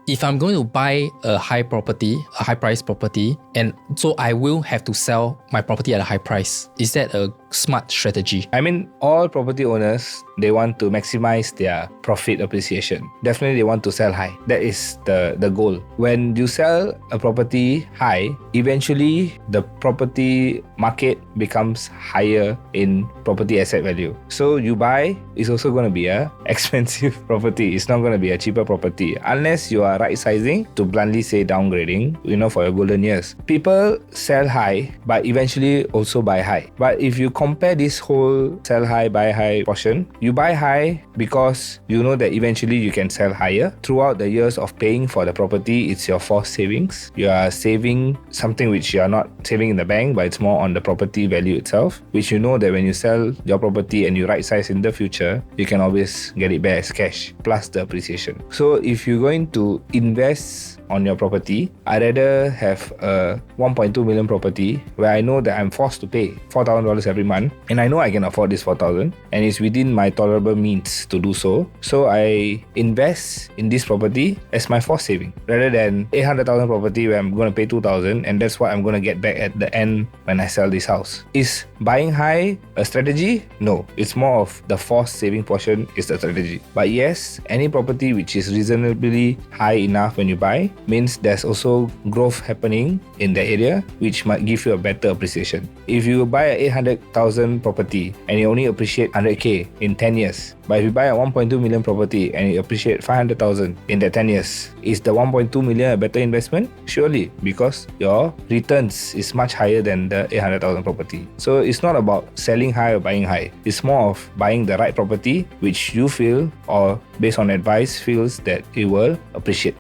if I'm going to buy a high price property, and so I will have to sell my property at a high price. Is that a smart strategy? I mean, all property owners, they want to maximize their profit appreciation. Definitely they want to sell high. That is the goal. When you sell a property high, eventually the property market becomes higher in property asset value. So you buy is also going to be a expensive property. It's not going to be a cheaper property unless you are right sizing, to bluntly say downgrading, for your golden years. People sell high but eventually also buy high. But if you compare this whole sell high, buy high portion, you buy high because you know that eventually you can sell higher. Throughout the years of paying for the property, it's your forced savings. You are saving something which you are not saving in the bank, but it's more on the property value itself, which you know that when you sell your property and you right size in the future, you can always get it back as cash plus the appreciation. So if you're going to invest on your property, I'd rather have a 1.2 million property where I know that I'm forced to pay $4,000 every month, and I know I can afford this $4,000 and it's within my tolerable means to do so. So I invest in this property as my forced saving rather than 800,000 property where I'm going to pay 2,000 and that's what I'm going to get back at the end when I sell this house. Is buying high a strategy? No, it's more of the forced saving portion is the strategy. But yes, any property which is reasonably high enough when you buy means there's also growth happening in the area, which might give you a better appreciation. If you buy a 800,000 property and you only appreciate 100k in 10 years, but if you buy a 1.2 million property and you appreciate 500,000 in that 10 years, is the 1.2 million a better investment? Surely, because your returns is much higher than the 800,000 property. So it's not about selling high or buying high. It's more of buying the right property which you feel, or based on advice, feels that it will appreciate.